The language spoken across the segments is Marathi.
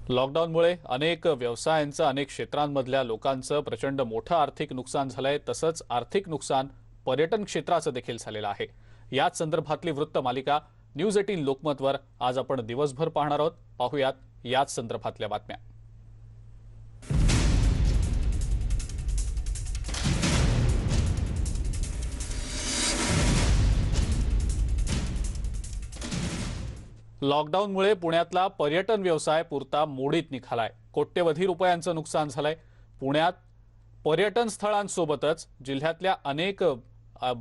लॉकडाऊनमुळे अनेक व्यवसायांचं अनेक क्षेत्रांमधल्या लोकांचं प्रचंड मोठं आर्थिक नुकसान झालंय। तसंच आर्थिक नुकसान पर्यटन क्षेत्राचं देखील झालेलं आहे। याच संदर्भातली वृत्त मालिका न्यूज 18 लोकमतवर आज आपण दिवसभर पाहणार आहोत। पाहूयात याच संदर्भातल्या बातम्या। लॉकडाऊनमुळे पुण्यातला पर्यटन व्यवसाय पुरता मोडीत निघालाय। कोट्यवधी रुपयांचं नुकसान झालंय। पुण्यात पर्यटन स्थळांसोबतच जिल्ह्यातल्या अनेक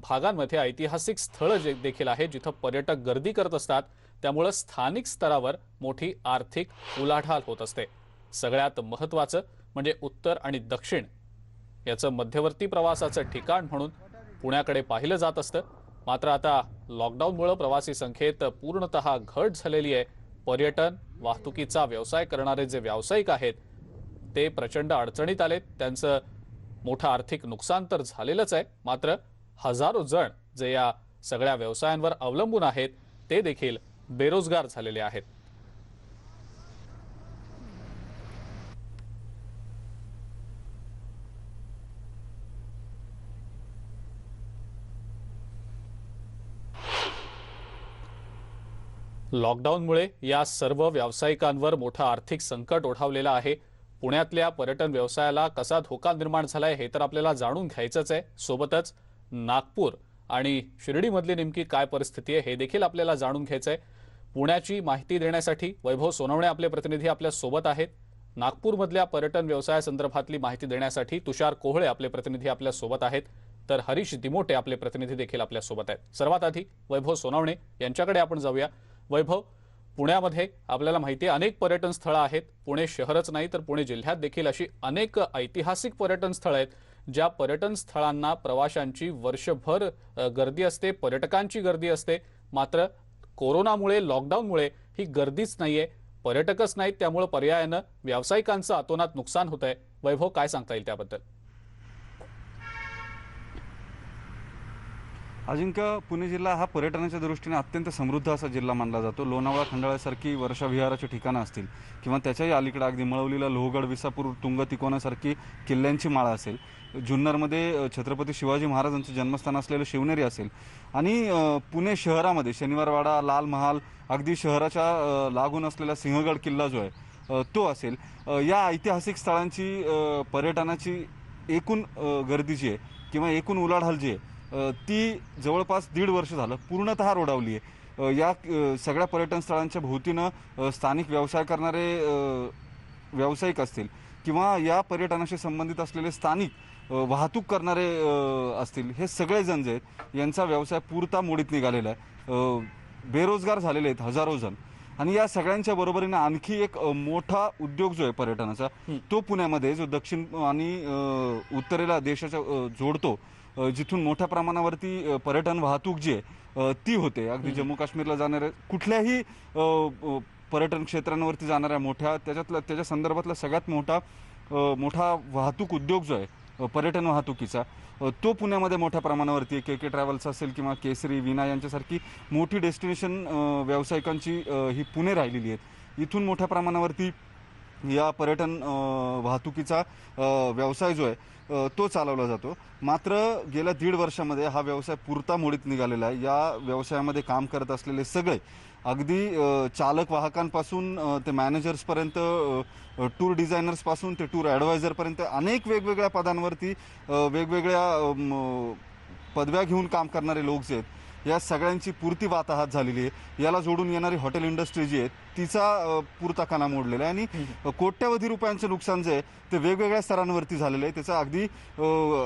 भागांमध्ये ऐतिहासिक स्थळं देखील आहेत जिथं पर्यटक गर्दी करत असतात। त्यामुळे स्थानिक स्तरावर मोठी आर्थिक उलाढाल होत असते। सगळ्यात महत्त्वाचं म्हणजे उत्तर आणि दक्षिण याचं मध्यवर्ती प्रवासाचं ठिकाण म्हणून पुण्याकडे पाहिलं जात असतं। मात्र आता लॉकडाऊनमुळे प्रवासी संख्येत पूर्णतः घट झालेली आहे। पर्यटन वाहतुकीचा व्यवसाय करणारे जे व्यावसायिक आहेत ते प्रचंड अडचणीत आलेत। त्यांचं मोठं आर्थिक नुकसान तर झालेलंच आहे, मात्र हजारो जण जे या सगळ्या व्यवसायांवर अवलंबून आहेत ते देखील बेरोजगार झालेले आहेत। लॉकडाऊनमुळे या सर्व व्यावसायिकांवर मोठं आर्थिक संकट ओढावलेलं आहे। पुण्यातल्या पर्यटन व्यवसायाला कसा धोका निर्माण झालाय हे तर आपल्याला जाणून घ्यायचंच आहे। सोबतच नागपूर आणि शिर्डीमधली नेमकी काय परिस्थिती आहे हे देखील आपल्याला जाणून घ्यायचं आहे। पुण्याची माहिती देण्यासाठी वैभव सोनवणे आपले प्रतिनिधी आपल्या सोबत आहेत। नागपूरमधल्या पर्यटन व्यवसायासंदर्भातली माहिती देण्यासाठी तुषार कोहळे आपले प्रतिनिधी आपल्या सोबत आहेत, तर हरीश दिमोटे आपले प्रतिनिधी देखील आपल्या सोबत आहेत। सर्वात आधी वैभव सोनवणे यांच्याकडे आपण जाऊया। वैभव, पुण्यामध्ये आपल्याला माहिती आहे अनेक पर्यटन स्थळं आहेत। पुणे शहरच नाही तर पुणे जिल्ह्यात देखील अशी अनेक ऐतिहासिक पर्यटन स्थळं आहेत ज्या पर्यटन स्थळांना प्रवाशांची वर्षभर गर्दी असते, पर्यटकांची गर्दी असते। मात्र कोरोनामुळे लॉकडाऊनमुळे ही गर्दीच नाहीये, पर्यटकच नाहीत, त्यामुळे पर्यायानं व्यावसायिकांचं अतोनात नुकसान होतंय। वैभव, काय सांगता येईल त्याबद्दल? अजिंक्य, पुणे जिल्हा हा पर्यटनाच्या दृष्टीने अत्यंत समृद्ध असा जिल्हा मानला जातो। लोणावळा, खंडाळ्यासारखी वर्षाविहाराची ठिकाणं असतील किंवा त्याच्याही अलीकडे अगदी मळवलीला लोहगड, विसापूर, तुंग तिकोनासारखी किल्ल्यांची माळा असेल, जुन्नरमध्ये छत्रपती शिवाजी महाराजांचं जन्मस्थान असलेलं शिवनेरी असेल आणि पुणे शहरामध्ये शनिवारवाडा, लाल महाल, अगदी शहराच्या लागून असलेला सिंहगड किल्ला जो आहे तो असेल। या ऐतिहासिक स्थळांची पर्यटनाची एकूण गर्दी जी आहे किंवा एकूण उलाढाल जी आहे ती जवळपास 1.5 वर्ष झालं पूर्णतः रोडावली आहे। या सगळ्या पर्यटन स्थळांच्या भोवतीनं स्थानिक व्यवसाय करणारे व्यावसायिक असतील किंवा या पर्यटनाशी संबंधित असलेले स्थानिक वाहतूक करणारे असतील, हे सगळेजण जे आहेत यांचा व्यवसाय पुरता मोडीत निघालेला आहे। बेरोजगार झालेले आहेत हजारो जण। आणि या सगळ्यांच्या बरोबरीने आणखी एक मोठा उद्योग जो आहे पर्यटनाचा तो पुण्यामध्ये जो दक्षिण आणि उत्तरेला देशाच्या जोडतो, जिथून मोठ्या प्रमाणावरती पर्यटन वाहतूक जी आहे ती होते। अगदी जम्मू काश्मीरला जाणाऱ्या कुठल्याही पर्यटन क्षेत्रांवरती जाणाऱ्या मोठ्या त्याच्या संदर्भातला सगळ्यात मोठा वाहतूक उद्योग जो आहे पर्यटन वाहतुकीचा तो पुण्यामध्ये मोठ्या प्रमाणावरती के ट्रॅव्हल्स असेल किंवा केसरी, विना यांच्यासारखी मोठी डेस्टिनेशन व्यावसायिकांची ही पुणे राहिलेली आहेत। इथून मोठ्या प्रमाणावरती या पर्यटन वाहतुकीचा व्यवसाय जो आहे तो चालवला जातो। मात्र गेल्या 1.5 वर्षामध्ये हा व्यवसाय पुरता मोडीत निघालेला आहे। या व्यवसायामध्ये काम करत असलेले सगळे अगदी चालक वाहकांपासून ते मॅनेजर्सपर्यंत, टूर डिझायनर्सपासून ते टूर ॲडवायझरपर्यंत अनेक वेगवेगळ्या पदांवरती वेगवेगळ्या पदव्या घेऊन काम करणारे लोक जे आहेत या सगळ्यांची पुरती वाताहत झालेली आहे। याला जोडून येणारी हॉटेल इंडस्ट्री जी आहे तिचा पुरता काना मोडलेला आहे आणि कोट्यवधी रुपयांचं नुकसान जे आहे ते वेगवेगळ्या स्तरांवरती झालेलं आहे। त्याचं अगदी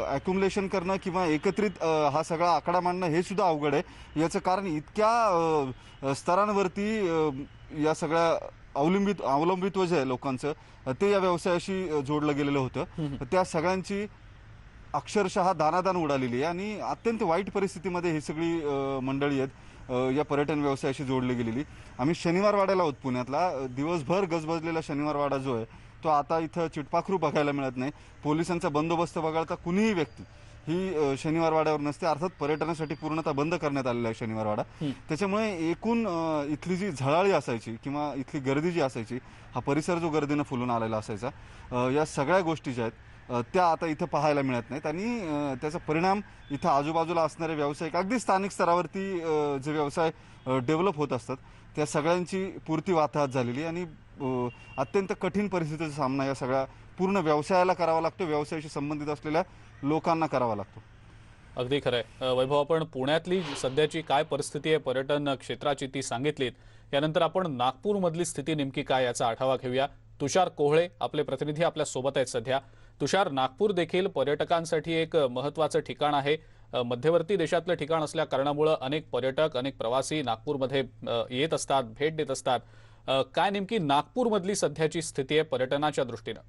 ॲक्युमुलेशन करणं किंवा एकत्रित हा सगळा आकडा मांडणं हे सुद्धा अवघड आहे। याचं कारण इतक्या स्तरांवरती या सगळ्या अवलंबित्व जे आहे लोकांचं ते या व्यवसायाशी जोडलं गेलेलं होतं। त्या सगळ्यांची अक्षरशः दानादान उडालेली आहे आणि अत्यंत वाईट परिस्थितीमध्ये ही सगळी मंडळी आहेत या पर्यटन व्यवसायाशी जोडली गेलेली। आम्ही शनिवारवाड्याला आहोत पुण्यातला। दिवसभर गजबजलेला शनिवारवाडा जो आहे तो आता इथं चिटपाखरू बघायला मिळत नाही। पोलिसांचा बंदोबस्त वगळता कुणीही व्यक्ती शनिवार वाड्यावर नसते, अर्थात पर्यटनासाठी पूर्णतः बंद करण्यात आलेला आहे शनिवार वाडा. त्याच्यामुळे एकूण इथली जी झळाळी असायची किंवा इथली गर्दी जी असायची, हा परिसर जो गर्दीनं फुलून आलेला असायचा, या सगळ्या गोष्टी ज्या आहेत त्या आता इथं पाहायला मिळत नाहीत. आणि त्याचा परिणाम इथं आजूबाजूला असणारे व्यावसायिक, अगदी स्थानिक स्तरावरती जे व्यवसाय डेव्हलप होत असतात, त्या सगळ्यांची पुरती वाताहत झालेली आणि अत्यंत कठीण परिस्थितीचा सामना या सगळ्या पूर्ण व्यवसायाला करावा लागतो, व्यवसायाशी संबंधित असलेल्या लोकांना करावा लागतो. अगदी खरंय. वैभव, आपण पुण्यातली सध्याची काय परिस्थिती आहे पर्यटन क्षेत्राची ती सांगितलीत. यानंतर आपण नागपूरमधली स्थिती नेमकी काय याचा आढावा घेऊया. तुषार कोहळे आपले प्रतिनिधी आपल्या सोबत आहेत सध्या. तुषार, नागपूर देखील पर्यटकांसाठी एक महत्त्वाचं ठिकाण आहे. मध्यवर्ती देशातलं ठिकाण असल्या कारणामुळे अनेक पर्यटक, अनेक प्रवासी नागपूरमध्ये येत असतात, भेट देत असतात. काय नेमकी नागपूरमधली सध्याची स्थिती आहे पर्यटनाच्या दृष्टीनं?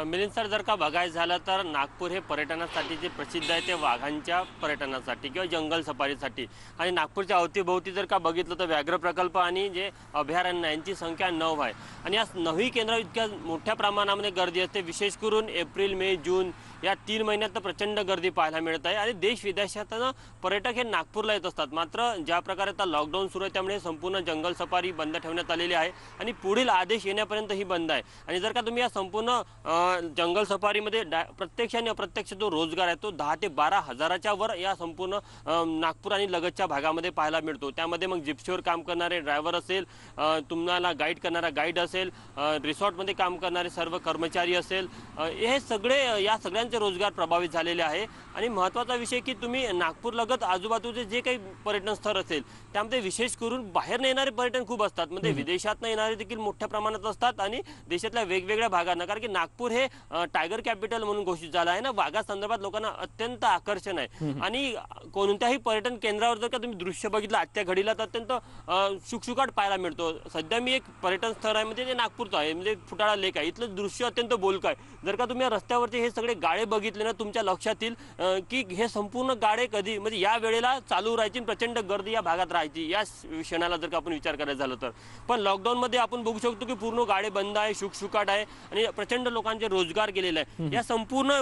मिलिंद सर, जर का बघायचं झालं तर नागपूर हे पर्यटनासाठी जे प्रसिद्ध आहे ते वाघांच्या पर्यटनासाठी किंवा जंगल सफारीसाठी. आणि नागपूरच्या अवतीभोवती जर का बघितलं तर व्याघ्र प्रकल्प आणि जे अभयारण्य यांची संख्या 9 आहे. आणि या 9ही केंद्रावर इतक्या मोठ्या प्रमाणामध्ये गर्दी असते. विशेष करून एप्रिल, मे, जून या 3 महिन्यात तर प्रचंड गर्दी पाहायला मिळत आहे. आणि देश विदेशातून पर्यटक हे नागपूरला येत असतात. मात्र ज्या प्रकारे आता लॉकडाऊन सुरू आहे त्यामुळे संपूर्ण जंगल सफारी बंद ठेवण्यात आलेली आहे आणि पुढील आदेश येण्यापर्यंत ही बंद आहे. आणि जर का तुम्ही या संपूर्ण जंगल सफारीमध्ये प्रत्यक्ष आणि अप्रत्यक्ष जो रोजगार आहे तो 10 ते 12 हजाराच्या वर या संपूर्ण नागपूर आणि लगतच्या भागामध्ये पाहायला मिळतो. त्यामध्ये मग जिप्सीवर काम करणारे ड्रायव्हर असेल, तुम्हाला गाईड करणारा गाईड असेल, रिसॉर्टमध्ये काम करणारे सर्व कर्मचारी असेल, हे सगळे या सगळ्यांचे रोजगार प्रभावित झालेले आहे. आणि महत्त्वाचा विषय की तुम्ही नागपूर लगत आजूबाजूचे जे काही पर्यटन स्थळ असेल त्यामध्ये विशेष करून बाहेर येणारे पर्यटन खूप असतात. म्हणजे विदेशातनं येणारे देखील मोठ्या प्रमाणात असतात आणि देशातल्या वेगवेगळ्या भागांना, कारण की नागपूर हे टायगर कॅपिटल म्हणून घोषित झालं आहे ना, वाघा संदर्भात लोकांना अत्यंत आकर्षण आहे. आणि कोणत्याही पर्यटन केंद्रावर जर का तुम्ही दृश्य बघितलं आजच्या घडीला तर अत्यंत शुकशुकाट पाहायला मिळतो. सध्या मी एक पर्यटन स्थळ आहे म्हणजे ते नागपूरचं आहे, म्हणजे फुटाळा लेक आहे. इथलं दृश्य अत्यंत बोलकं आहे. जर का तुम्ही रस्त्यावरचे हे सगळे गाडे बघितले ना, तुमच्या लक्षात येईल की हे संपूर्ण गाडे कधी म्हणजे या वेळेला चालू राहायची, प्रचंड गर्दी या भागात राहायची या क्षणाला जर का आपण विचार करायचा झालं तर. पण लॉकडाऊनमध्ये आपण बघू शकतो की पूर्ण गाडे बंद आहे, शुकशुकाट आहे आणि प्रचंड लोकांचे रोजगार गेलेला आहे. या संपूर्ण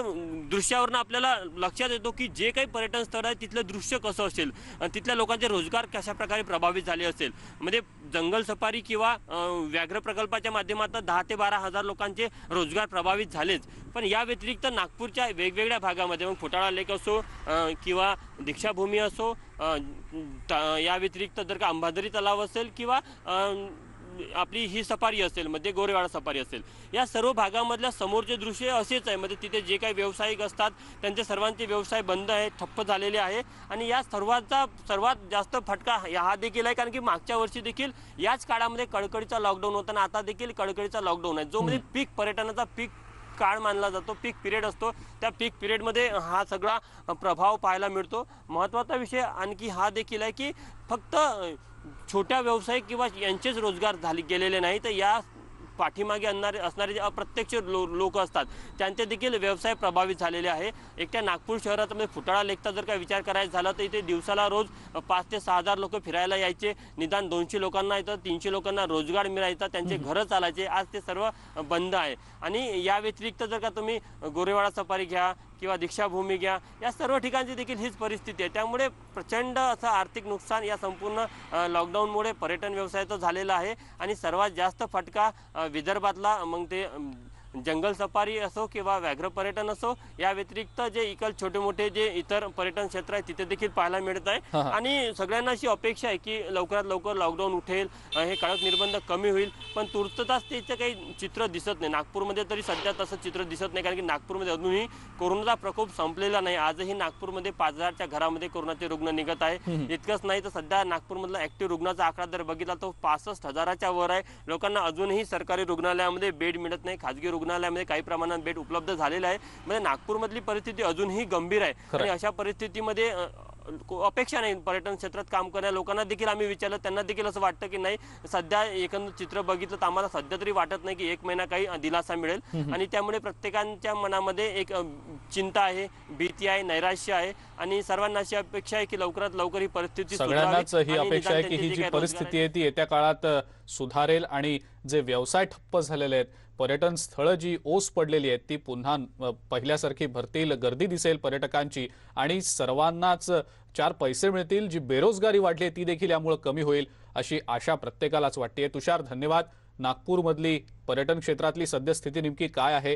दृश्यावरून आपल्याला लक्षात येतो की जे काही पर्यटन स्थळ आहे तिथलं दृश्य कसं असेल, तिथल्या लोकांचे रोजगार कशा प्रकारे प्रभावित झाले असेल. म्हणजे जंगल सफारी किंवा व्याघ्र प्रकल्पाच्या माध्यमातून 10 ते 12 हजार लोकांचे रोजगार प्रभावित झालेच. पण या व्यतिरिक्त नागपूरच्या वेगवेगळ्या भागामध्ये मग फुटाळा लेक असो किंवा दीक्षाभूमी असो, या व्यतिरिक्त जर का अंबाझरी तलाव असेल किंवा आपली ही सफारी असेल, मध्ये गोरेवाडा सफारी असेल, या सर्व भागामधल्या समोरचे दृश्य असेच आहे. म्हणजे तिथे जे काही व्यावसायिक असतात त्यांचे सर्वांचे व्यवसाय बंद आहे, ठप्प झालेले आहे. आणि या सर्वात जास्त फटका हा देखील आहे, कारण की मागच्या वर्षी देखील याच काळामध्ये कळकळीचा लॉकडाऊन होता आणि आता देखील कळकळीचा लॉकडाऊन आहे, जो म्हणजे पीक पर्यटनाचा पीक काळ मानला जातो, पीक पिरियड असतो. त्या पीक पिरियडमध्ये हा सगळा प्रभाव पाहायला मिळतो. महत्त्वाचा विषय आणखी हा देखील आहे की फक्त छोट्या व्यावसायिक किंवा यांचेच रोजगार गेलेले नाही, तर या पाठीमागे असणारे जे अप्रत्यक्ष लोक असतात त्यांचे देखील व्यवसाय प्रभावित झालेले आहे. एकट्या नागपूर शहरामध्ये फुटाळा लेकचा जर का विचार करायचा झाला तर इथे दिवसाला रोज 5 ते 6 हजार लोक फिरायला यायचे. निदान 200 लोकांना इथं 300 लोकांना रोजगार मिळायचा, त्यांचे घरं चालायचे. आज ते सर्व बंद आहे. आणि या व्यतिरिक्त जर का तुम्ही गोरेवाडा सफारी घ्या किंवा दीक्षाभूमी घ्या, या सर्व ठिकाणची देखील हीच परिस्थिती आहे. त्यामुळे प्रचंड असं आर्थिक नुकसान या संपूर्ण लॉकडाऊनमुळे पर्यटन व्यवसायाचं झालेलं आहे. आणि सर्वात जास्त फटका विदर्भातला, मग ते जंगल सफारी असो किंवा व्याघ्र पर्यटन असो, या व्यतिरिक्त जे इकडे छोटे मोठे जे इतर पर्यटन क्षेत्र आहे तिथे देखील पाहायला मिळत आहे. आणि सगळ्यांना अशी अपेक्षा आहे की लवकरात लवकर लॉकडाऊन उठेल, हे कडक निर्बंध कमी होईल. पण तूर्तताच त्याचं काही चित्र दिसत नाही. नागपूरमध्ये तरी सध्या तसं चित्र दिसत नाही, कारण की नागपूरमध्ये अजूनही कोरोनाचा प्रकोप संपलेला नाही. आजही नागपूरमध्ये 5000च्या घरामध्ये कोरोनाचे रुग्ण निघत आहे. इतकंच नाही तर सध्या नागपूरमधला ॲक्टिव्ह रुग्णाचा आकडा जर बघितला तो 65,000च्या वर आहे. लोकांना अजूनही सरकारी रुग्णालयामध्ये बेड मिळत नाही, खाजगी रुग्णालयामध्ये काही प्रमाणात बेड उपलब्ध झालेला आहे. म्हणजे नागपूरमधली परिस्थिती अजूनही गंभीर आहे. आणि अशा परिस्थितीमध्ये अपेक्षा नाही पर्यटन क्षेत्रात काम करणाऱ्या लोकांना देखील आम्ही विचारलं, त्यांना देखील असं वाटतं की नाही, सध्या एकंदर चित्र बघितलं तर आम्हाला सध्या तरी वाटत नाही की 1 महिना काही दिलासा मिळेल. आणि त्यामुळे प्रत्येकांच्या मनामध्ये एक चिंता आहे, भीती आहे, नैराश्य आहे. आणि सर्वांना अशी अपेक्षा आहे की लवकरात लवकर ही परिस्थिती सगळ्यांनाच ही अपेक्षा आहे की ही जी परिस्थिती आहे ती येत्या काळात सुधारेल आणि जे व्यवसाय ठप्प झालेले आहेत, पर्यटन स्थळं जी ओस पडलेली आहेत ती पुन्हा पहिल्यासारखी भरतील, गर्दी दिसेल पर्यटकांची आणि सर्वांनाच चार पैसे मिळतील, जी बेरोजगारी वाढली आहे ती देखील यामुळे कमी होईल अशी आशा प्रत्येकालाच वाटते। तुषार, धन्यवाद। नागपूरमधली पर्यटन क्षेत्रातली सद्यस्थिती नेमकी काय आहे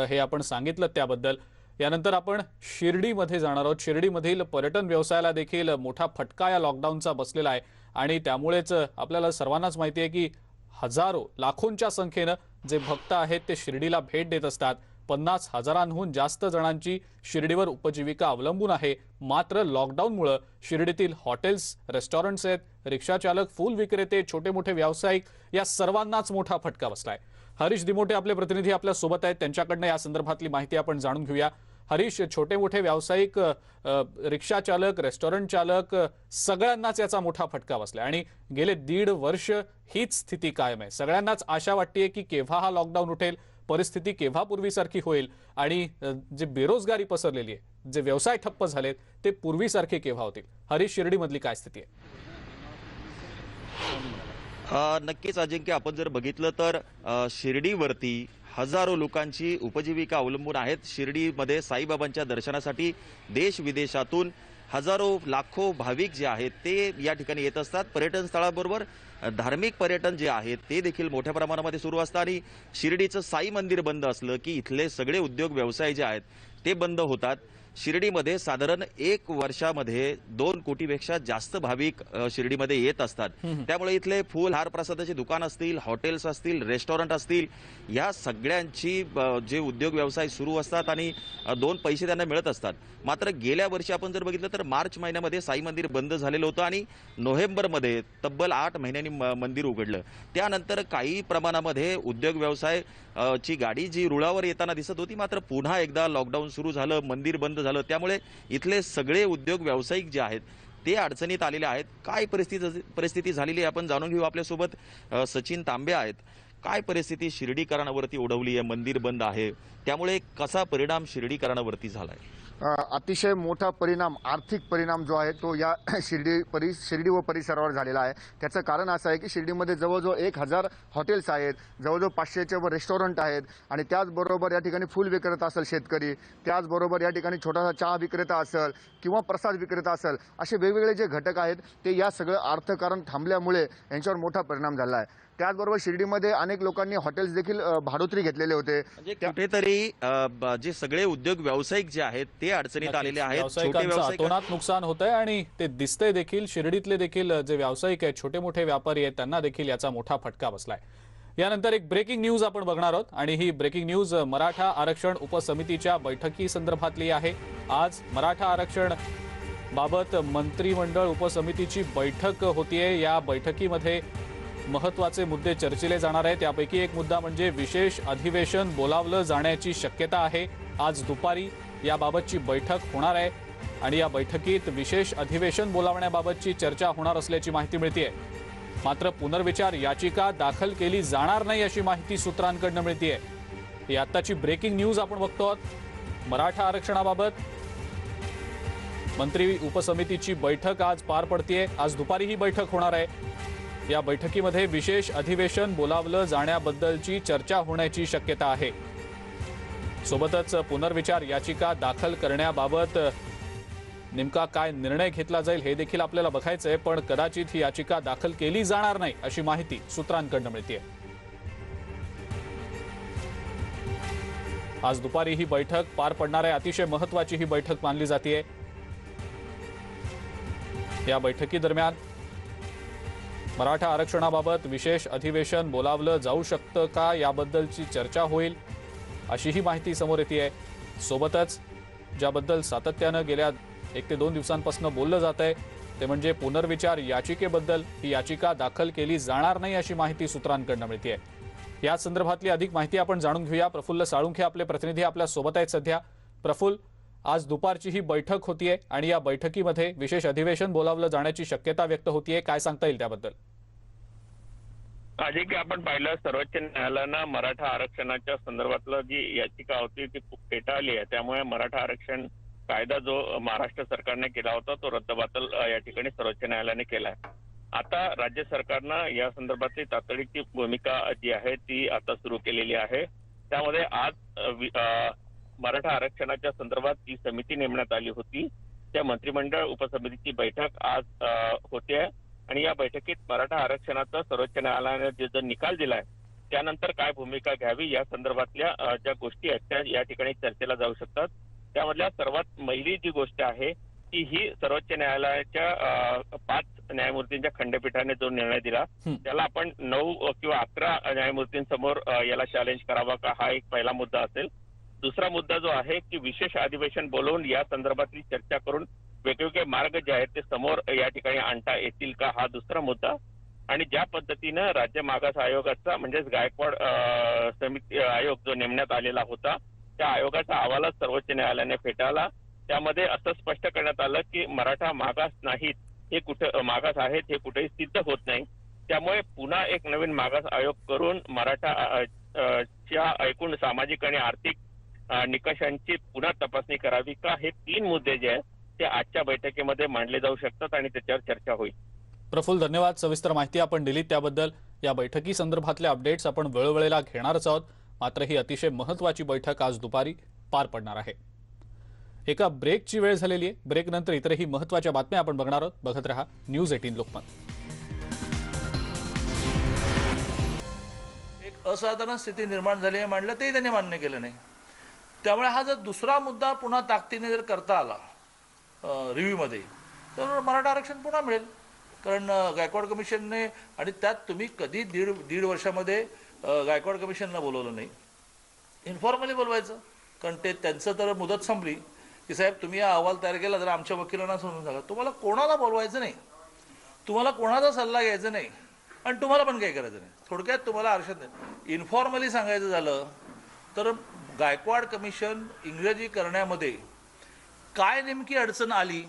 हे आपण सांगितलं त्याबद्दल। यानंतर आपण शिर्डीमध्ये जाणार आहोत। शिर्डीमधील पर्यटन व्यवसायाला देखील मोठा फटका या लॉकडाऊनचा बसलेला आहे आणि त्यामुळेच आपल्याला सर्वांनाच माहिती आहे की हजारो लाखोंच्या संख्येने जे भक्त आहेत ते शिर्डीला भेट देत असतात। 50,000हून जास्त जणांची शिर्डीवर उपजीविका अवलंबून आहे। मात्र लॉकडाऊनमुळे शिर्डीतील हॉटेल्स, रेस्टॉरंट्स आहेत, रिक्षा चालक, फूल विक्रेते, छोटे मोठे व्यावसायिक या सर्वांनाच मोठा फटका बसलाय। हरीश दिमोटे आपले प्रतिनिधी आपल्या सोबत आहेत, त्यांच्याकडनं या संदर्भातली माहिती आपण जाणून घेऊया। हरीश, छोटे मोठे व्यावसायिक, रिक्षा चालक, रेस्टॉरंट चालक सगळ्यांनाच याचा मोठा फटका बसलाय आणि गेले 1.5 वर्ष हीच स्थिती कायम आहे। सगळ्यांनाच आशा वाटते की केव्हा हा लॉकडाऊन उठेल, परिस्थिती केव्हा पूर्वीसारखी होईल आणि जे बेरोजगारी पसरलेली आहे, जे व्यवसाय ठप्प झालेत ते पूर्वीसारखे केव्हा होतील। हरीश, शिर्डीमधली काय स्थिती आहे? नक्कीच अजिंक्य, आपण जर बघितलं तर शिर्डीवरती हजारो लोकांची उपजीविका अवलंबून आहेत। शिर्डीमध्ये साईबाबांच्या दर्शनासाठी देश विदेशातून हजारो लाखो भाविक जे आहेत ते या ठिकाणी येत असतात। पर्यटन स्थळाबरोबर धार्मिक पर्यटन जे आहे ते देखील मोठ्या प्रमाणामध्ये सुरू असतं आणि शिर्डीचं साई मंदिर बंद असलं की इथले सगळे उद्योग व्यवसाय जे आहेत ते बंद होतात। शिर्डीमध्ये साधारण 1 वर्षामध्ये 2 कोटीपेक्षा जास्त भाविक शिर्डीमध्ये येत असतात। त्यामुळे इथले फूल हार प्रसादाचे दुकान असतील, हॉटेल्स असतील, रेस्टॉरंट असतील, या सगळ्यांची जे उद्योग व्यवसाय सुरू असतात आणि 2 पैसे त्यांना मिळत असतात। मात्र गेल्या वर्षी आपण जर बघितलं तर मार्च महिन्यामध्ये साई मंदिर बंद झालेलं होतं आणि नोव्हेंबरमध्ये तब्बल 8 महिन्यांनी मंदिर उघडलं। त्यानंतर काही प्रमाणामध्ये उद्योग व्यवसाय ची गाडी जी रुळावर येताना दिसत होती, मात्र पुन्हा एकदा लॉकडाऊन सुरू झालं, मंदिर बंद झालं। त्यामुळे इथले सगळे उद्योग व्यावसायिक जे आहेत ते अडचणीत आलेले आहेत। काय परिस्थिती झालेली आहे आपण जाणून घेऊ। आपल्यासोबत सचिन तांबे आहेत। काय परिस्थिती शिर्डीकरांवरती ओढवली आहे? मंदिर बंद आहे, त्यामुळे कसा परिणाम शिर्डीकरांवरती झालाय? अतिशय मोठा परिणाम, आर्थिक परिणाम जो आहे तो या शिर्डी व परिसरावर झालेला आहे। त्याचं कारण असं आहे की शिर्डीमध्ये जवळजवळ 1000 हॉटेल्स आहेत, जवळजवळ 500च्या वर रेस्टॉरंट आहेत आणि त्याचबरोबर या ठिकाणी फूल विक्रेता असेल शेतकरी, त्याचबरोबर या ठिकाणी छोटासा चहा विक्रेता असेल किंवा प्रसाद विक्रेता असेल, असे वेगवेगळे जे घटक आहेत ते या सगळं अर्थकारण थांबल्यामुळे यांच्यावर मोठा परिणाम झाला आहे। त्याचबरोबर शिर्डीमध्ये अनेक लोकांनी हॉटेल्स देखील भाडोत्री घेतलेले होते। म्हणजे कुठेतरी जे सगळे उद्योग व्यावसायिक जे आहेत ते अडचणीत आलेले आहेत। व्यावसायिकांचं अतोनात नुकसान होतंय आणि ते दिसतंय देखील। शिर्डीतले देखील जे व्यावसायिक आहेत, छोटे मोठे व्यापारी आहेत, त्यांना देखील याचा मोठा फटका बसलाय। यानंतर एक ब्रेकिंग न्यूज आपण बघणार आहोत आणि ही ब्रेकिंग न्यूज मराठा आरक्षण उपसमितीच्या बैठकी संदर्भातली आहे। आज मराठा आरक्षण बाबत मंत्रिमंडळ उपसमितीची बैठक होतीये। या बैठकीमध्ये महत्त्वाचे मुद्दे चर्चिले जाणार आहेत। त्यापैकी एक मुद्दा म्हणजे विशेष अधिवेशन बोलावलं जाण्याची शक्यता आहे। आज दुपारी याबाबतची बैठक होणार आहे आणि या बैठकीत विशेष अधिवेशन बोलावण्याबाबतची चर्चा होणार असल्याची माहिती मिळतेय। मात्र पुनर्विचार याचिका दाखल केली जाणार नाही अशी माहिती सूत्रांकडून मिळतेय। ही आताची ब्रेकिंग न्यूज आपण बघतो आहोत। मराठा आरक्षणाबाबत मंत्री उपसमितीची बैठक आज पार पडतेय। आज दुपारी ही बैठक होणार आहे। या बैठकीमध्ये विशेष अधिवेशन बोलावलं जाण्याबद्दलची चर्चा होण्याची शक्यता आहे। सोबतच पुनर्विचार याचिका दाखल करण्याबाबत नेमका काय निर्णय घेतला जाईल हे देखील आपल्याला बघायचं आहे, पण कदाचित ही याचिका दाखल केली जाणार नाही अशी माहिती सूत्रांकडून मिळतेय। आज दुपारी ही बैठक पार पडणार आहे। अतिशय महत्त्वाची ही बैठक मानली जाते। या बैठकीदरम्यान मराठा आरक्षणाबाबत विशेष अधिवेशन बोलावलं जाऊ शकतं का याबद्दलची चर्चा होईल अशी ही माहिती समोर येते आहे। सोबतच ज्याबद्दल सातत्यानं गेल्या 1 ते 2 दिवसांपासून बोललं जात आहे ते म्हणजे पुनर्विचार याचिकेबद्दल। ही याचिका दाखल केली जाणार नाही अशी माहिती सूत्रांकडून मिळते आहे। या संदर्भातली अधिक माहिती आपण जाणून घेऊया। प्रफुल्ल साळुंखे आपले प्रतिनिधी आपल्या सोबत आहेत सध्या। प्रफुल्ल, आज दुपारची ही बैठक होतीये आणि या बैठकीमध्ये विशेष अधिवेशन बोलावलं जाण्याची शक्यता व्यक्त होतीये, काय सांगता येईल त्याबद्दल? अजय, की आपण पाहिलं सर्वोच्च न्यायालयानं मराठा आरक्षणाच्या संदर्भातलं जी याचिका होती ती फेटाळली आहे। त्यामुळे मराठा आरक्षण कायदा जो महाराष्ट्र सरकारने केला होता तो रद्दबातल या ठिकाणी सर्वोच्च न्यायालयाने केला आहे आता राज्य सरकारनं या संदर्भातली तातडीची भूमिका जी आहे ती आता सुरू केलेली आहे. त्यामध्ये आज मराठा आरक्षणाच्या संदर्भात जी समिती नेमण्यात आली होती त्या मंत्रिमंडळ उपसमितीची बैठक आज होते आणि या बैठकीत मराठा आरक्षणाचा सर्वोच्च न्यायालयाने जो निकाल दिलाय त्यानंतर काय भूमिका घ्यावी या संदर्भातल्या ज्या गोष्टी आहेत त्या या ठिकाणी चर्चेला जाऊ शकतात. त्यामधल्या सर्वात पहिली जी गोष्ट आहे की ही सर्वोच्च न्यायालयाच्या 5 न्यायमूर्तींच्या खंडपीठाने जो निर्णय दिला त्याला आपण 9 किंवा 11 न्यायमूर्तींसमोर याला चॅलेंज करावा का हा एक पहिला मुद्दा असेल. दुसरा मुद्दा जो आहे की विशेष अधिवेशन बोलवून या संदर्भातली चर्चा करून वेगवेगळे मार्ग जे आहेत ते समोर या ठिकाणी आणता येतील का हा दुसरा मुद्दा. आणि ज्या पद्धतीनं राज्य मागास आयोगाचा म्हणजेच गायकवाड समिती आयोग जो नेमण्यात आलेला होता त्या आयोगाचा अहवालच सर्वोच्च न्यायालयाने फेटाळला. त्यामध्ये असं स्पष्ट करण्यात आलं की मराठा मागास नाहीत हे कुठे मागास आहेत हे कुठेही सिद्ध होत नाही. त्यामुळे पुन्हा एक नवीन मागास आयोग करून मराठा एकूण सामाजिक आणि आर्थिक निकषांची पुन्हा तपासणी करावी का हे 3 मुद्दे जे आहेत ते आजच्या बैठकीमध्ये मांडले जाऊ शकतात आणि त्याच्यावर चर्चा होईल. प्रफुल्ल, धन्यवाद. सविस्तर माहिती आपण दिली त्याबद्दल. या बैठकी संदर्भातले अपडेट्स आपण वेळोवेळेला घेणारच आहोत. मात्र ही अतिशय महत्त्वाची बैठक आज दुपारी पार पडणार आहे. एका ब्रेकची वेळ झालेली आहे. ब्रेकनंतर इतरही महत्त्वाच्या बातम्या आपण बघणार आहोत. बघत रहा न्यूज 18 लोकमत. एक असाधारण स्थिती निर्माण झाली आहे म्हणलं तेही त्यांनी मान्य केलं नाही. त्यामुळे हा जर दुसरा मुद्दा पुन्हा ताकदीने जर करता आला रिव्ह्यूमध्ये तर मराठा आरक्षण पुन्हा मिळेल. कारण गायकवाड कमिशनने आणि त्यात तुम्ही कधी दीड वर्षामध्ये गायकवाड कमिशनला बोलवलं नाही. इन्फॉर्मली बोलवायचं. कारण ते त्यांचं तर मुदत संपली की साहेब तुम्ही हा अहवाल तयार केला तर आमच्या वकिलांना समजून सांगा. तुम्हाला कोणाला बोलवायचं नाही, तुम्हाला कोणाचा सल्ला घ्यायचा नाही आणि तुम्हाला पण काही करायचं नाही. थोडक्यात तुम्हाला आरक्षण इन्फॉर्मली सांगायचं झालं तर गायकवाड कमिशन इंग्रजी करण्यामध्ये काय नेमकी अडचण आली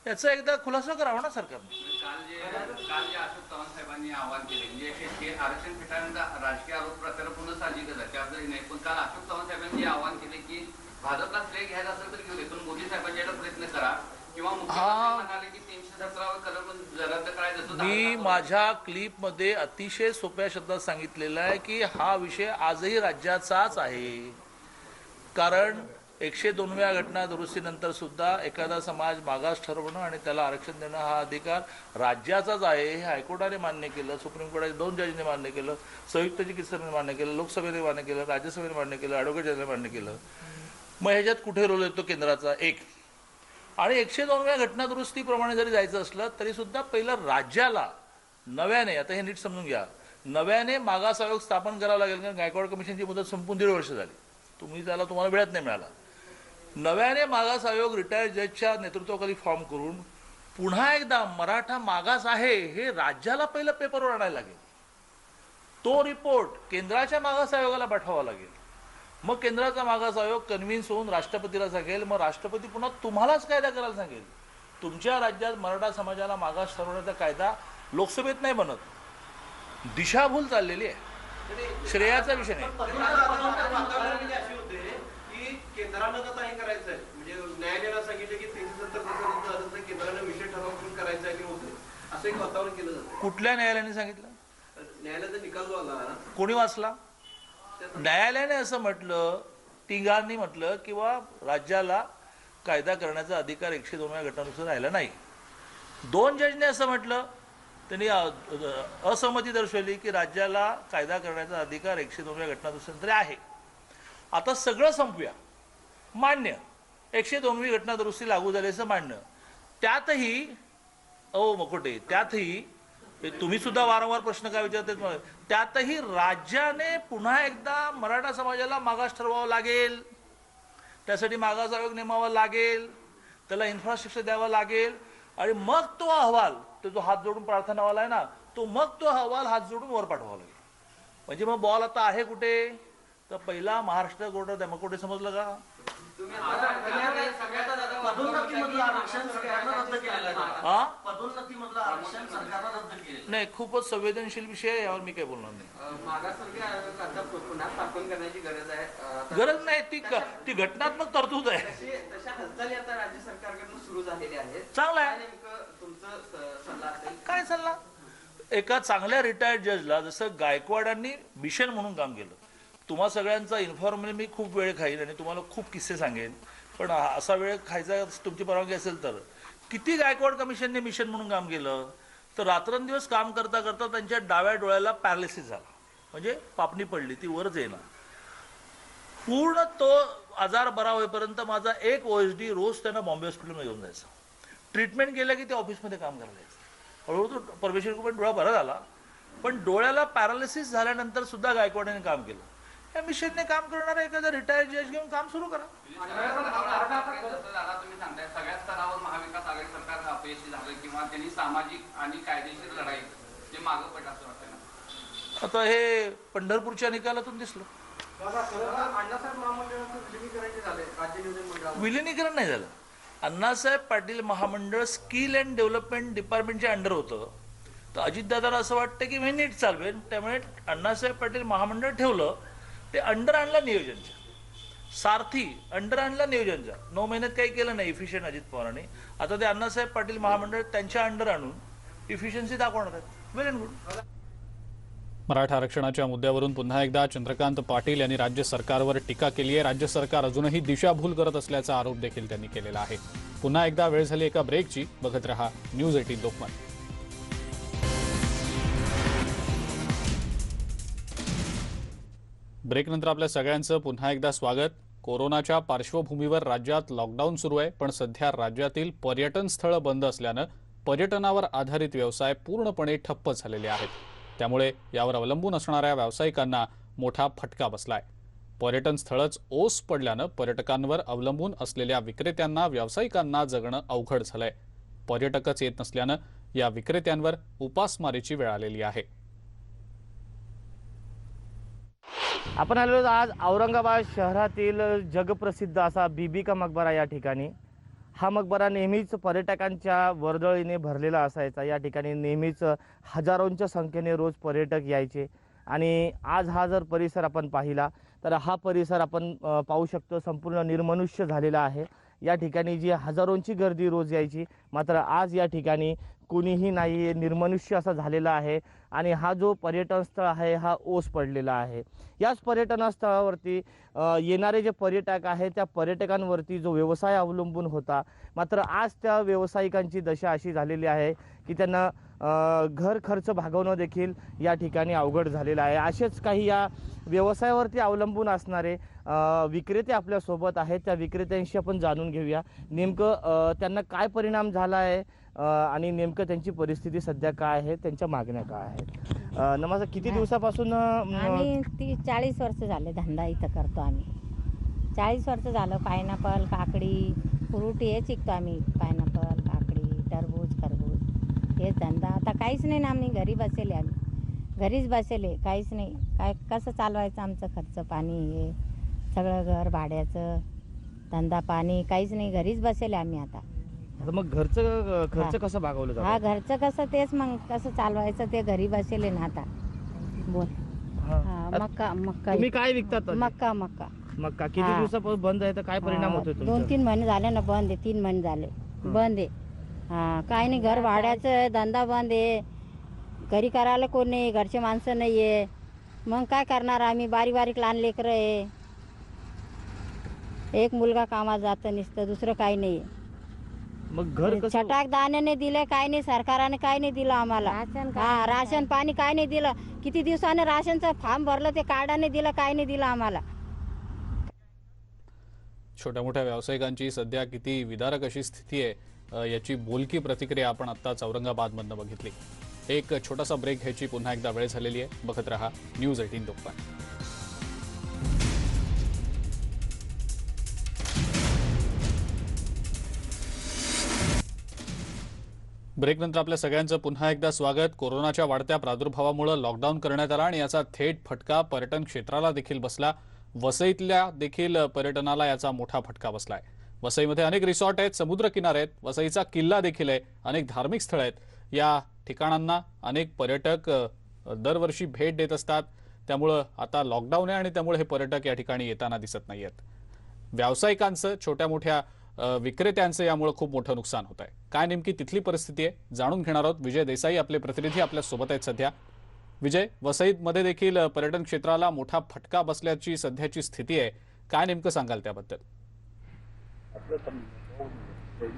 याचा एकदा खुलासा करावा ना सरकारने. काल जे अशोक चव्हाण साहेबांनी आवाहन केले म्हणजे हे आरक्षण फेटाळण्याचा राजकीय आरोप प्रकार पूर्ण साहजिकच आहे त्याबद्दल नाही. पण काल अशोक चव्हाण साहेबांनी आवाहन केले की भाजपला श्रेय घ्यायला असेल तर घेऊ दे पण मोदी साहेबांच्या प्रयत्न करा किंवा मुख्यमंत्री म्हणाले की 317 कलम रद्द करायचं. मी माझ्या क्लिपमध्ये अतिशय सोप्या शब्दात सांगितलेलं आहे की हा विषय आजही राज्याचाच आहे. कारण 102व्या घटना दुरुस्तीनंतर सुद्धा एखादा समाज मागास ठरवणं आणि त्याला आरक्षण देणं हा अधिकार राज्याचाच आहे. हे हायकोर्टाने मान्य केलं, सुप्रीम कोर्टाने 2 जजने मान्य केलं, संयुक्त चिकित्सकाने मान्य केलं, लोकसभेने मान्य केलं, राज्यसभेने मान्य केलं, ॲडव्होकेट जनरलने मान्य केलं. मग ह्याच्यात कुठे रोल येतो केंद्राचा? एक. आणि 102व्या घटना दुरुस्तीप्रमाणे जरी जायचं असलं तरी सुद्धा पहिलं राज्याला नव्याने, आता हे नीट समजून घ्या, नव्याने मागास आयोग स्थापन करावा लागेल. कारण गायकवाड कमिशनची मुदत संपून 1.5 वर्ष झाली. तुम्हाला वेळात नाही मिळाला. नव्याने मागास आयोग रिटायर्ड जजच्या नेतृत्वाखाली फॉर्म करून पुन्हा एकदा मराठा मागास आहे हे राज्याला पहिलं पेपरवर आणायला लागेल. तो रिपोर्ट केंद्राच्या मागास आयोगाला पाठवावा लागेल. मग केंद्राचा मागास आयोग कन्व्हिन्स होऊन राष्ट्रपतीला सांगेल. मग राष्ट्रपती पुन्हा तुम्हालाच कायदा करायला सांगेल. तुमच्या राज्यात मराठा समाजाला मागास ठरवण्याचा कायदा लोकसभेत नाही बनत. दिशाभूल चाललेली आहे. श्रेयाचा विषय नाही. केंद्रानं कसं हे करायचंय म्हणजे न्यायालयाला सांगितलं की 370 केंद्रानं विषय ठरवून करायचं आहे की होते असं एक वातावरण केलं जातं. कुठल्या न्यायालयाने सांगितलं? न्यायालयाचा निकाल जो आला कोणी वाचला? न्यायालयाने असं म्हटलं, तिघांनी म्हटलं किंवा राज्याला कायदा करण्याचा अधिकार 102व्या घटनानुसार राहिला नाही. 2 जजने असं म्हटलं, त्यांनी असहमती दर्शवली की राज्याला कायदा करण्याचा अधिकार 102व्या घटनानुसार तरी आहे. आता सगळं संपूया. मान्य 102वी घटना दुरुस्ती लागू झाली असं मान्य. त्यातही मकोटे त्यातही तुम्ही सुद्धा वारंवार प्रश्न काय विचारते, त्यातही राज्याने पुन्हा एकदा मराठा समाजाला मागास ठरवावं लागेल. त्यासाठी मागास आयोग नेमावा लागेल, त्याला इन्फ्रास्ट्रक्चर द्यावं लागेल आणि मग तो अहवाल, तो जो हात जोडून प्रार्थनावाला आहे ना, तो मग तो अहवाल हात जोडून वर पाठवावा लागेल. म्हणजे मग बॉल आता आहे कुठे? तर पहिला महाराष्ट्र कोर्टात आहे. मग कुठे समजलं का? नाही, खूपच संवेदनशील विषय आहे, यावर मी काही बोलणार नाही. गरज नाही, ती घटनात्मक तरतूद आहे. तशा हालचाली आता राज्य सरकारकडून सुरू झालेल्या आहेत. चांगलं आहे. तुमचं सल्ला असेल? काय सल्ला? एका चांगल्या रिटायर्ड जजला जसं गायकवाडांनी मिशन म्हणून काम केलं. तुम्हा सगळ्यांचा इन्फॉर्मल मी खूप वेळ खाईन आणि तुम्हाला खूप किस्से सांगेन, पण असा वेळ खायचा तुमची परवानगी असेल तर किती गायकवाड कमिशनने मिशन म्हणून काम केलं, तर रात्रंदिवस काम करता करता त्यांच्या डाव्या डोळ्याला पॅरालिसिस झाला, म्हणजे पापणी पडली, ती वरच येणार. पूर्ण तो आजार बरा होईपर्यंत माझा एक OSD रोज त्यांना बॉम्बे हॉस्पिटलमध्ये घेऊन जायचा. ट्रीटमेंट केलं की ते ऑफिसमध्ये काम करायला जायचं. हळूहळू तो परमेश्वर पण डोळा बरा झाला, पण डोळ्याला पॅरालिसिस झाल्यानंतर सुद्धा गायकवाडांनी काम केलं. या मिशनने काम करणारा एखादा रिटायर्ड जज घेऊन काम सुरू करा. तुम्ही सांगताय सगळ्या स्तरावर महाविकास आघाडी सरकार अपयशी झालं किंवा त्यांनी सामाजिक आणि कायदेशीर लढाई जे मागं पडलं असं वाटतं ना? आता हे पंढरपूरच्या निकालातून दिसलं. अण्णासाहेब महामंडळाचं विलिनीकरण झालंय राज्य नियोजन मंडळात. विलिनीकरण नाही झालं. अण्णासाहेब पाटील महामंडळ स्किल अँड डेव्हलपमेंट डिपार्टमेंटच्या अंडर होतं. तर अजितदादाला असं वाटतं की मी नीट चालवेन, त्यामुळे अण्णासाहेब पाटील महामंडळ ठेवलं. ते अंडर आणलं नियोजनच्या. सारथी अंडर आणलं नियोजनच्या. 9 महिन्यात काही केलं नाही इफिशियंट अजित पवारांनी. आता ते अण्णासाहेब पाटील महामंडळ त्यांच्या अंडर आणून इफिशियन्सी दाखवणार आहेत. वेल अँड गुड. मराठा आरक्षणाच्या मुद्द्यावरून पुन्हा एकदा चंद्रकांत पाटील यांनी राज्य सरकारवर टीका केली आहे. राज्य सरकार अजूनही दिशाभूल करत असल्याचा आरोप देखील त्यांनी केलेला आहे. पुन्हा एकदा वेळ झाली एका ब्रेकची. बघत रहा न्यूज 18 लोकमत. ब्रेकनंतर आपल्या सगळ्यांचं पुन्हा एकदा स्वागत. कोरोनाच्या पार्श्वभूमीवर राज्यात लॉकडाऊन सुरू आहे, पण सध्या राज्यातील पर्यटन स्थळं बंद असल्यानं पर्यटनावर आधारित व्यवसाय पूर्णपणे ठप्प झालेले आहेत. त्यामुळे यावर अवलंबून असणाऱ्या व्यावसायिकांना मोठा फटका बसलाय. पर्यटन स्थळच ओस पडल्यानं पर्यटकांवर अवलंबून असलेल्या विक्रेत्यांना व्यावसायिकांना जगणं अवघड झालंय. पर्यटकच येत नसल्यानं या विक्रेत्यांवर उपासमारीची वेळ आलेली आहे. आपण आलो आज औरंगाबाद शहरातील जगप्रसिद्ध असा बीबी का मकबरा या ठिकाणी. हा मकबरा नेहमीच पर्यटकांच्या वर्दळीने भरलेला असायचा. या ठिकाणी नेहमीच हजारोंच्या संख्येने रोज पर्यटक यायचे आणि आज हा जर परिसर आपण पाहिला तर हा परिसर आपण पाहू शकतो संपूर्ण निर्मनुष्य झालेला आहे. या ठिकाणी जी हजारोंची गर्दी रोज यायची, मात्र आज या ठिकाणी कोणीही नाही, निर्मनुष्य असा झालेला आहे. आणि हा जो पर्यटन स्थळ आहे हा ओस पडलेला आहे. याच पर्यटन स्थळावरती येणारे जे पर्यटक आहेत त्या पर्यटकांवरती जो व्यवसाय अवलंबून होता, मात्र आज त्या व्यावसायिकांची दशा अशी झालेली आहे की त्यांना घर खर्च भागवणं देखील या ठिकाणी अवघड झालेलं आहे. असेच काही या व्यवसायावरती अवलंबून असणारे विक्रेते आपल्यासोबत आहेत. त्या विक्रेत्यांशी आपण जाणून घेऊया नेमकं त्यांना काय परिणाम झाला आहे आणि नेमकं त्यांची परिस्थिती सध्या काय आहे, त्यांच्या मागण्या काय आहेत. नमस्कार. किती दिवसापासून? आम्ही 40 वर्ष झाले धंदा इथं करतो. आम्ही 40 वर्ष झालं. पायनॅपल, काकडी, फ्रूट हेच विकतो आम्ही. पायनॅपल, काकडी, टरबूज, खरबूज हेच धंदा. आता काहीच नाही ना, आम्ही घरी बसेले. आम्ही घरीच बसेले, काहीच नाही. काय कसं चालवायचं आमचं खर्च पाणी हे सगळं, घर भाड्याचं, धंदा पाणी काहीच नाही. घरीच बसेले आम्ही आता. मग घरचं खर्च कसं भागवलं जातं? हा घरचं कसं तेच मग कसं चालवायचं ते घरी बसेले ना आता. बोल. हा मक्का मक्का तुम्ही काय विकतात? मक्का मक्का मक्का. किती दिवसापासून बंद आहे तर काय परिणाम होतोय? 2-3 महिने झाले ना बंद आहे. 3 महिने झाले बंद आहे. हा काय नाही, घर भाड्याचं धंदा बंद आहे. घरी करायला कोण नाही, घरचे माणसं नाही आहे. मग काय करणार आम्ही? बारीक बारीक लहान लेकरं आहे. एक मुलगा कामात जातं नुसतं, दुसरं काही नाही. मग घर कसं? छटाक दाण्याने दिले, काय नाही. सरकारने काय नाही दिलं आम्हाला. हा राशन पाणी काय नाही दिलं. किती दिवसाने राशनचं फॉर्म भरलं, ते कार्डाने दिलं, काय नाही दिलं आम्हाला. छोट्या मोठ्या व्यावसायिकांची सध्या किती विदारक अशी स्थिती आहे याची बोलकी प्रतिक्रिया आपण आत्ताच औरंगाबादमधनं बघितली. एक छोटासा ब्रेक घ्यायची पुन्हा एकदा वेळ झालेली आहे. बघत रहा न्यूज 18 लोकमत. ब्रेकनंतर आपल्या सगळ्यांचं पुन्हा एकदा स्वागत. कोरोनाच्या वाढत्या प्रादुर्भावामुळे लॉकडाऊन करण्यात आला आणि याचा थेट फटका पर्यटन क्षेत्राला देखील बसला. वसईतल्या देखील पर्यटनाला याचा मोठा फटका बसलाय. वसईमध्ये अनेक रिसॉर्ट आहेत, समुद्रकिनारे आहेत, वसईचा किल्ला देखील आहे, अनेक धार्मिक स्थळं आहेत. या ठिकाणांना अनेक पर्यटक दरवर्षी भेट देत असतात. त्यामुळं आता लॉकडाऊन आहे आणि त्यामुळे हे पर्यटक या ठिकाणी येताना दिसत नाहीयेत. व्यावसायिकांचं, छोट्या मोठ्या विक्रेत्यांचं यामुळे खूप मोठं नुकसान होत आहे. काय नेमकी तिथली परिस्थिती आहे जाणून घेणार आहोत. विजय देसाई आपले प्रतिनिधी आपल्या सोबत आहेत सध्या. विजय, वसईमध्ये देखील पर्यटन क्षेत्राला मोठा फटका बसल्याची सध्याची स्थिती आहे. काय नेमकं सांगाल त्याबद्दल?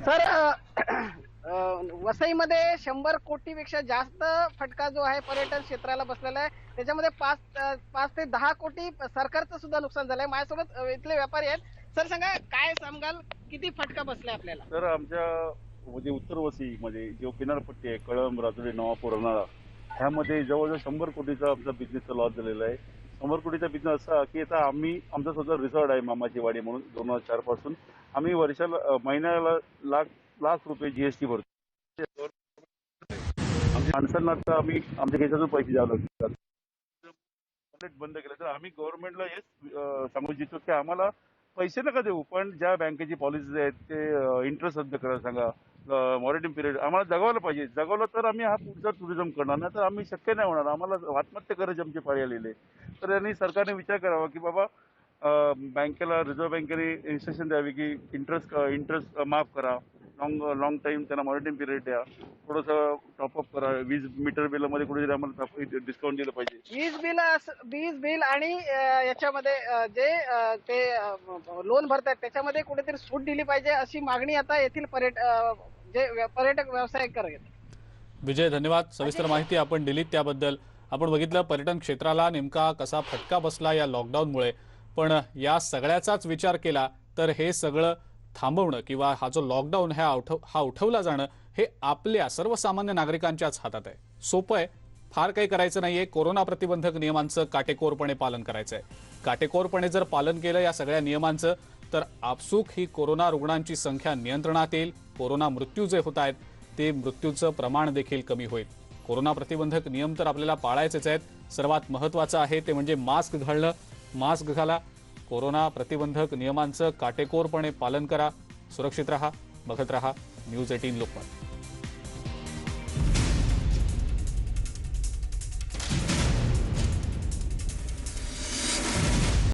सर, वसईमध्ये 100 कोटीपेक्षा जास्त फटका जो आहे पर्यटन क्षेत्राला बसलेला आहे. त्याच्यामध्ये 5 ते 10 कोटी सरकारचं सुद्धा नुकसान झालंय. माझ्यासोबत इथले व्यापारी आहेत. सर सांगा, काय सांगाल, किती फटका बसलाय आपल्याला? तर आमच्या म्हणजे उत्तर वसई मध्ये जो किनारपट्टी आहे, कळंब, राजुरी, नवापूर, अर्नाळा, ह्यामध्ये जवळजवळ 100 कोटीचा आमचा बिझनेसचा लॉस झालेला आहे. 100 कोटीचा बिझनेस असा की आता आमचा स्वतः रिसॉर्ट आहे मामाची वाडी म्हणून 2004 पासून आम्ही वर्षाला महिन्याला लाख रुपये जीएसटी भरतो. आमच्या माणसांना आता आम्ही आमच्या खिशातून पैसे द्यावे लागतात. बंद केलं तर आम्ही गव्हर्नमेंटला हेच सांगू इच्छितो की आम्हाला पैसे नका देऊ, पण ज्या बँकेची पॉलिसीज आहेत ते इंटरेस्ट रद्द करायला सांगा. मॉनिटरिंग पिरियड आम्हाला जगवलं पाहिजे. जगवलं तर आम्ही हा पुढचा टुरिझम करणार, नाही तर आम्ही शक्य नाही होणार. आम्हाला आत्महत्या करायची आमची पाळी आलेली. तर यांनी सरकारने विचार करावा की बाबा बँकेला, रिझर्व्ह बँकेने इन्स्ट्रक्शन द्यावी की इंटरेस्ट माफ करा, लॉंग टाइम त्यांना मॉनिटरिंग पिरियड द्या, थोडंसं टॉपअप करा. वीज मीटर बिलमध्ये कुठेतरी आम्हाला डिस्काउंट दिलं पाहिजे. वीज बिल आणि याच्यामध्ये जे ते लोन भरतात त्याच्यामध्ये कुठेतरी सूट दिली पाहिजे, अशी मागणी आता येथील पर्यटक व्यवसाय करत. विजय, धन्यवाद. सविस्तर माहिती आपण दिलीत त्याबद्दल. आपण बघितलं पर्यटन क्षेत्राला नेमका कसा फटका बसला या लॉकडाऊनमुळे. पण या सगळ्याचाच विचार केला तर हे सगळं थांबवणं किंवा हा जो लॉकडाऊन हा उठवला जाणं हे आपल्या सर्वसामान्य नागरिकांच्याच हातात आहे. सोपं आहे, फार काही करायचं नाहीये. कोरोना प्रतिबंधक नियमांचं काटेकोरपणे पालन करायचं आहे. काटेकोरपणे जर पालन केलं या सगळ्या नियमांचं तर आपसूक ही कोरोना रुग्णांची संख्या नियंत्रणात येईल. कोरोना मृत्यू जे होत आहेत ते मृत्यूचं प्रमाण देखील कमी होईल. कोरोना प्रतिबंधक नियम तर आपल्याला पाळायचेच आहेत. सर्वात महत्त्वाचं आहे ते म्हणजे मास्क घालणं. मास्क घाला. कोरोना प्रतिबंधक नियमांचं काटेकोरपणे पालन करा. सुरक्षित रहा. बघत रहा न्यूज 18 लोकमत.